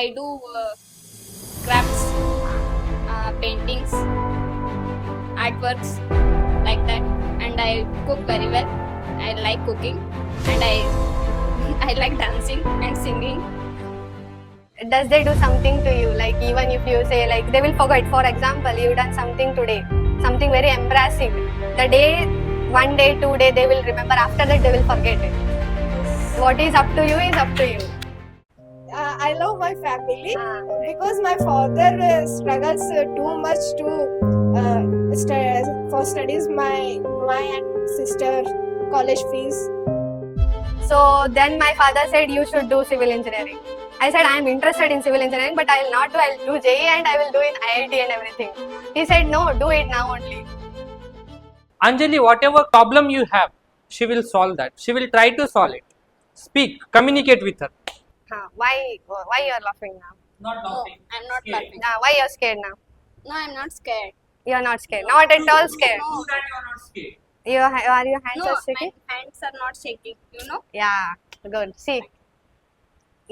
I do crafts, paintings, artworks like that, and I cook very well. I like cooking, and I I like dancing and singing. Does they do something to you? Like even if you say like they will forget. For example, you done something today, something very embarrassing. The day, 1 day, 2 day, they will remember. After that, they will forget it. What is up to you is up to you. I love my family Ah. because my father struggles too much to for studies. My and sister college fees. So then my father said you should do civil engineering. I said I am interested in civil engineering, but I will not do. I will do JEE and I will do in IIT and everything. He said no, do it now only. Anjali, whatever problem you have, she will solve that. She will try to solve it. Speak, communicate with her. Why you are laughing now? Not No, I'm not laughing. Why you are scared now? No, I'm not scared. You are not scared. Not at all scared. No, that you are not scared. Are your hands no, are my shaking? hands are not shaking. You know. Yeah, good. See.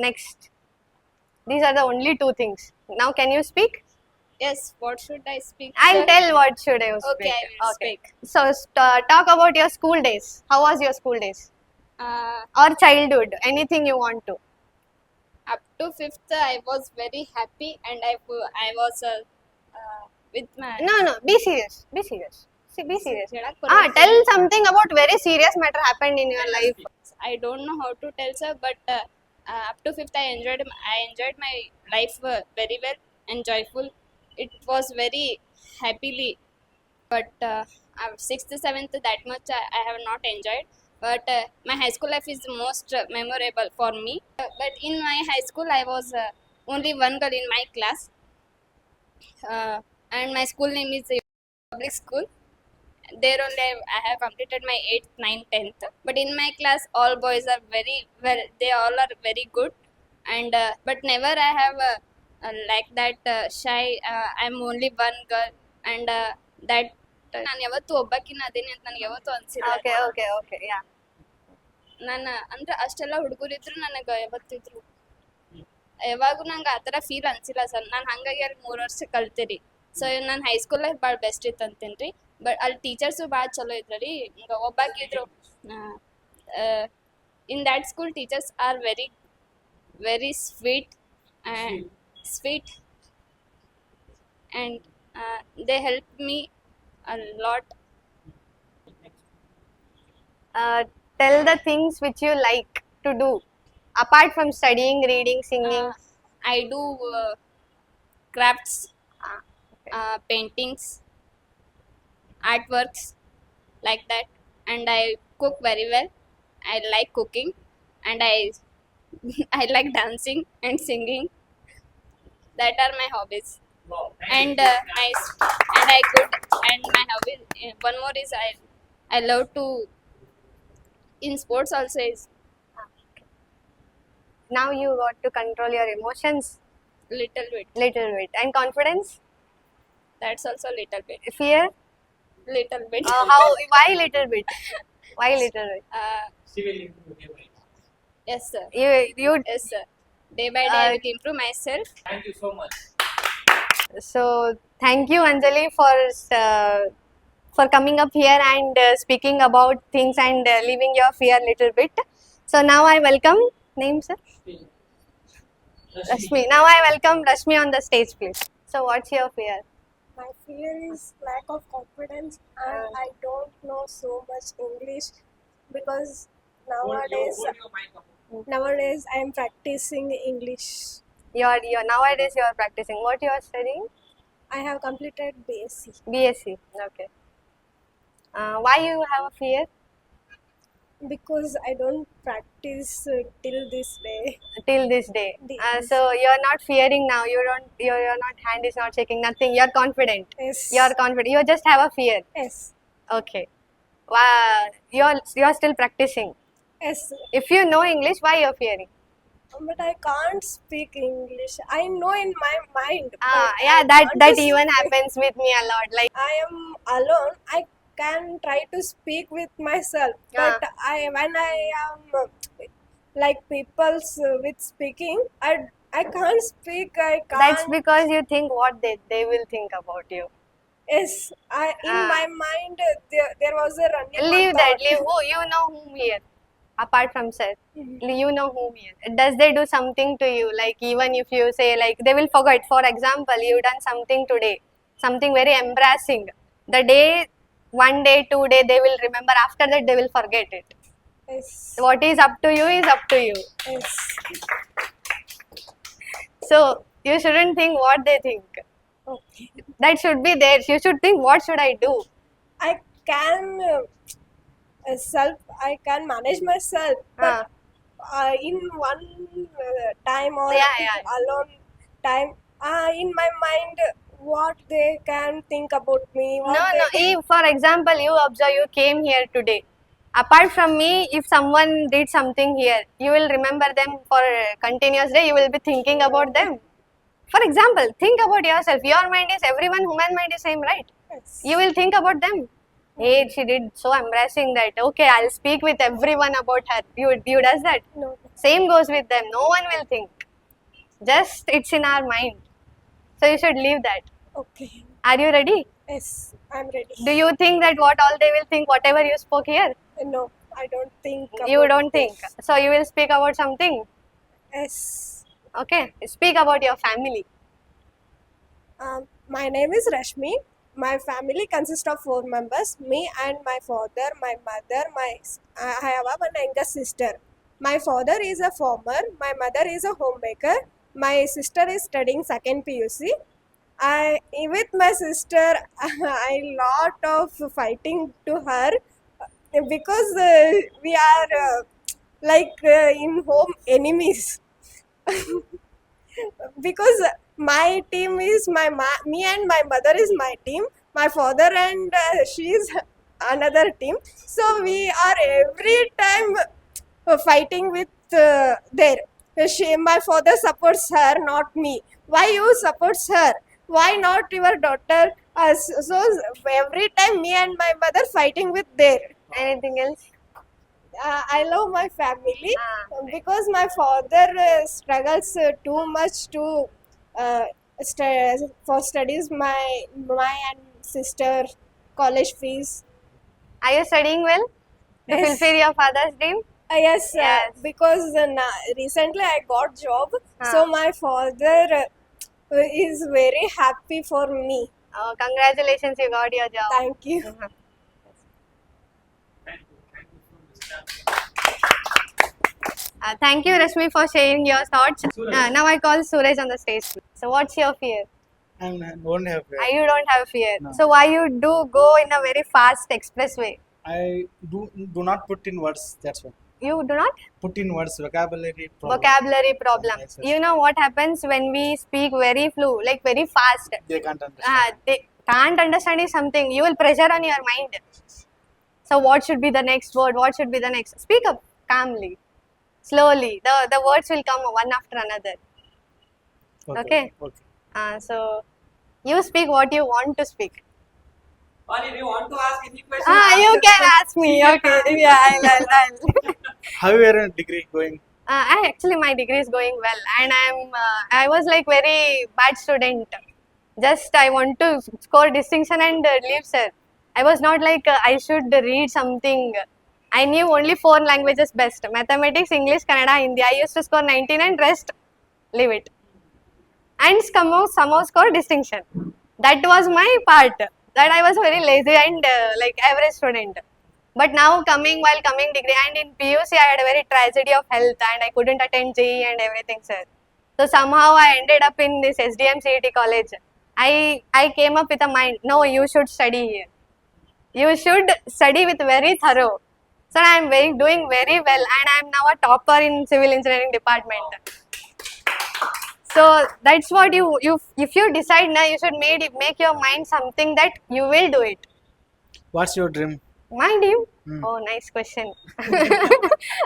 Next. These are the only two things. Now can you speak? Yes. What should I speak? I'll sir? tell what should I speak. Okay, I will speak. So talk about your school days. How was your school days? Or childhood? Anything you want to. Up to fifth, I was very happy, and I was with my. No. Be serious. Be serious. See, be serious. ಹೇಳಕ್ Ah, ಬರೋದಿಲ್ಲ. tell something about very serious matter happened in your life. I don't know how to tell, sir, but up to fifth, I enjoyed my life very well and joyful. It was very happily, but sixth, seventh, that much I have not enjoyed. But my high school life is the most memorable for me. But in my high school, I was only one girl in my class, and my school name is public school. There only I have completed my 8th, 9th, 10th. But in my class, all boys are very well. They all are very good, and but never I have like that shy. I'm only one girl, and that ನಾನು ಯಾವತ್ತೂ ಒಬ್ಬಾಕಿನ ಅದೇನೆ ಅಂತ ನನಗೆ ಯಾವತ್ತೂ ಅನ್ಸಿಲ್ಲ. Okay. Yeah. ನಾನು ಅಂದ್ರೆ ಅಷ್ಟೆಲ್ಲ ಹುಡುಗರಿದ್ರು ನನಗೆ ಯಾವತ್ತಿದ್ರು ಯಾವಾಗೂ ನಂಗೆ ಆ ಥರ ಫೀಲ್ ಅನ್ಸಿಲ್ಲ ಸರ್. ನಾನು ಹಾಗಾಗಿ ಅಲ್ಲಿ 3 ವರ್ಷ ಕಲ್ತೀರಿ. ಸೊ ನಾನು ಹೈಸ್ಕೂಲ್ ಲೈಫ್ ಭಾಳ ಬೆಸ್ಟ್ ಇತ್ತು ಅಂತೇನೆ ರೀ. ಬಟ್ ಅಲ್ಲಿ ಟೀಚರ್ಸು ಭಾಳ ಚಲೋ ಇದ್ರು ರೀ. ಒಬ್ಬಾಕಿದ್ರು in that school teachers are very very sweet and they help me a lot. Tell the things which you like to do apart from studying, reading, singing. I do crafts, Okay. paintings, artworks like that, and I cook very well. I like cooking, and I I like dancing and singing. That are my hobbies. Wow. And I could, and my hobby. One more is I love to in sports also is Now you got to control your emotions little bit. little bit. And confidence, That's also little bit. fear. Little bit. How? Why little bit? Why little bit? She will improve your life. Yes, sir. You Yes, sir. Day by day, I will improve myself. Thank you so much. So thank you Anjali for coming up here and speaking about things and leaving your fear little bit. So now I welcome name sir Rashmi. Now I welcome Rashmi on the stage, please. So what's your fear? My fear is lack of confidence, and I don't know so much English because nowadays I am practicing English. You're nowadays you are practicing. What you are studying? I have completed BSc BSc. Okay. Why you have a fear? because I don't practice till this day. Till this day. Yes. So you're not fearing now. Your not hand is not shaking. Nothing. You're confident. Yes. You're confident. You just have a fear. Yes. Okay. Wow. You're still practicing. Yes. If you know English, why you're fearing? But I can't speak English. I know in my mind. Ah, but yeah. I That want that to even speak. happens with me a lot. Like I am alone. I can try to speak with myself, Ah. but when I am like people's with speaking, I I can't speak. I can't. That's because you think what they will think about you. Yes, in my mind there was a running on Leave that. thought. Leave. Oh, you know whom here. Apart from sir, you know whom here. Does they do something to you? Like even if you say like they will forget. For example, you done something today, something very embarrassing. The day, 1 day, 2 day, they will remember. After that, they will forget it. Yes. What is up to you is up to you. Yes. So you shouldn't think what they think. Okay. That should be there. You should think what should I do. I can I can manage myself, Ah. but in one time or Yeah. alone time, in my mind, what they can think about me. What No. they If, for example, you observe you came here today. Apart from me, if someone did something here, you will remember them for a continuous day. You will be thinking about them. For example, think about yourself. Your mind is everyone. Human mind is same, right? Yes. You will think about them. Hey, she did so embarrassing that. Okay, I'll speak with everyone about her. You does that. No. Same goes with them. No one will think. Just it's in our mind. So you should leave that. Okay. Are you ready? Yes, I'm ready. Do you think that what all they will think, whatever you spoke here? No, I don't think. You about don't think. this. So you will speak about something. Yes. Okay. Speak about your family. My name is Rashmi. My family consists of 4 members: me and my father, my mother, I have one younger sister. My father is a farmer. My mother is a homemaker. My sister is studying second PUC. With my sister, I lot of fighting to her because we are in home enemies. Because my team is me and my mother is my team, my father and she is another team, so we are every time fighting with my father supports her, not me. Why you supports her? Why not your daughter? So every time me and my mother fighting with there. Anything else? I love my family Ah. because my father struggles too much to for studies. My and sister college fees. Are you studying well? To Yes. fulfill your father's dream? Yes, Yes. because recently I got job, Ah. so my father is very happy for me. Oh, congratulations, you got your job. Thank you. Thank you, Rashmi, for sharing your thoughts. Now I call Suraj on the stage. So, what's your fear? I don't have fear. You don't have fear. No. So, why you do go in a very fast expressway? I do not put in words. That's why. You do not? Put in words vocabulary problem. Vocabulary problem. Yes, yes. You know what happens when we speak very like very fast? They can't understand. They can't understand is something. You will pressure on your mind. So, what should be the next word? What should be the next? Speak up calmly, slowly. The words will come one after another. Okay. So, you speak what you want to speak. Or if you want to ask any question, You can ask me. Okay. Yeah, I'll. How your degree going? Actually, my degree is going well, and I was like very bad student. Just I want to score distinction and leave, sir. I was not like I should read something. I knew only 4 languages best: mathematics, English, Kannada, Hindi. I used to score 99, rest leave it, and somehow score distinction. That was my part. That I was very lazy and like average student. But now while coming degree and in PUC, I had a very tragedy of health and I couldn't attend JEE and everything, sir. So somehow I ended up in this SDM CET college. I came up with a mind, no, you should study here. You should study with very thorough. So I am doing very well and I am now a topper in civil engineering department. So that's what you if you decide now, you should make your mind something that you will do it. What's your dream? Mind you? Hmm. Oh, nice question.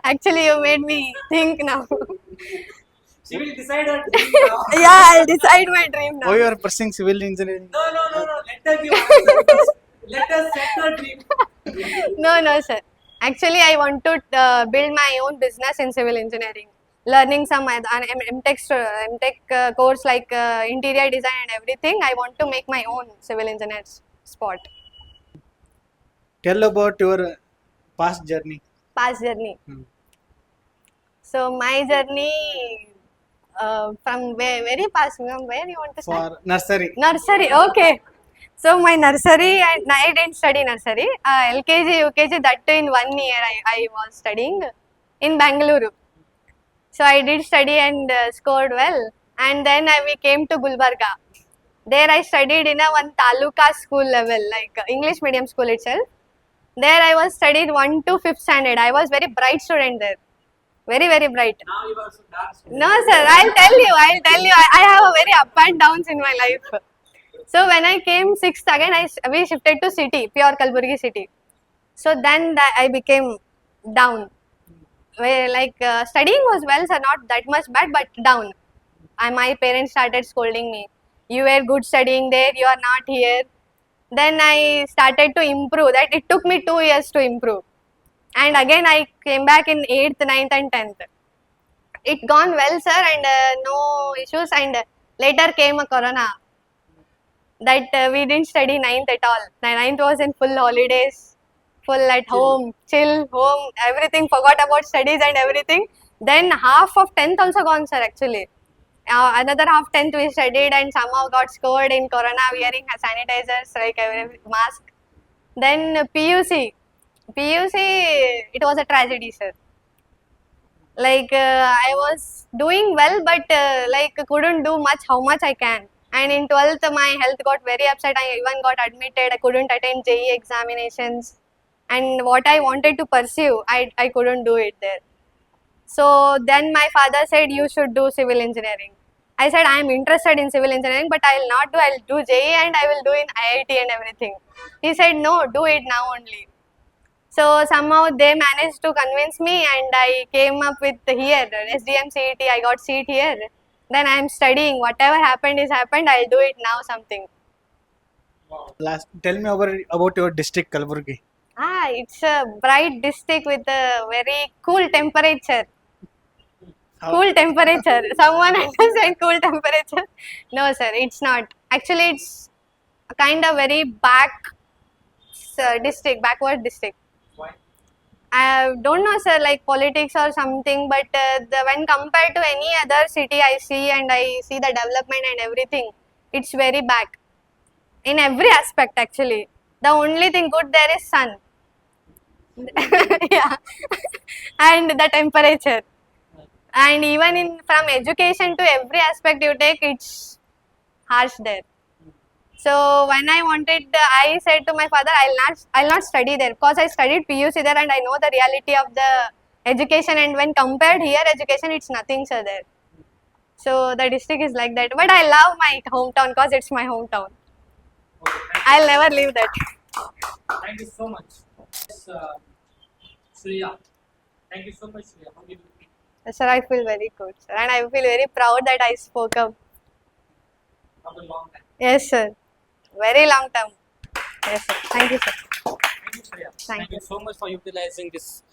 Actually, you made me think now. she will decide her dream now. Yeah, I'll decide my dream now. Oh, you are pursuing civil engineering. No. Let her give answer. Let us set her dream. No, sir. Actually, I want to build my own business in civil engineering. learning some an MTech course like interior design and everything. I want to make my own civil engineer spot. Tell about your past journey. Past journey. Hmm. So my journey from very past. From where you want to start? For nursery. Nursery. Okay. So my nursery, and I didn't study nursery. LKG, UKG, that too in 1 year I was studying in Bangalore. So I did study and scored well. And then we came to Gulbarga. There I studied in a one taluka school level, like English medium school itself. There I was studied 1 to 5th standard. I was very bright student there. Very, very bright. Now you are so dark. No, sir, I'll tell you. I have a very up and downs in my life. So when I came 6th again, we shifted to city, pure Kalburgi city. So then I became down. Where like studying was well, sir, not that much bad, but down. My parents started scolding me. You were good studying there, you are not here. Then I started to improve. That it took me 2 years to improve. And again I came back in 8th, 9th and 10th. It gone well, sir, and no issues. And later came a corona. That we didn't study 9th at all. 9th was in full holidays, full at home, chill, home, everything, forgot about studies and everything. Then half of 10th also gone, sir, actually. Another half 10th we studied and somehow got scored in corona, wearing sanitizers, like mask. Then PUC, it was a tragedy, sir. Like I was doing well, but like couldn't do much, how much I can. And in 12th, my health got very upset. I even got admitted. I couldn't attend JEE examinations. And what I wanted to pursue, I couldn't do it there. So then my father said, you should do civil engineering. I said, I am interested in civil engineering, but I will not do. I will do JEE and I will do in IIT and everything. He said, no, do it now only. So somehow they managed to convince me, and I came up with here, SDM CET. I got seat here. Then I am studying. Whatever happened is happened. I'll do it now. Something. Tell me about your district, Kalburgi. It's a bright district with a very cool temperature. Cool temperature. Someone understand cool temperature? No, sir. It's not. Actually, it's a kind of very backward district. Why? I don't know, sir, like politics or something, but when compared to any other city I see, and I see the development and everything, it's very back in every aspect actually. The only thing good there is sun. Yeah. And the temperature. And even from education to every aspect you take, it's harsh there. So when I wanted, I said to my father, I'll not study there, because I studied PUC there and I know the reality of the education. And when compared here education, it's nothing, sir, there. So the district is like that. But I love my hometown because it's my hometown. Okay, I'll never leave that. thank you so much. Yes, Shreya. Thank you so much, Shreya. How do you feel? Sir, I feel very good, sir, and I feel very proud that I spoke up. After a long time. Yes, sir. Very long term. Yes, sir. Thank you, sir. Thank you, Shreya. Thank you so much for utilizing this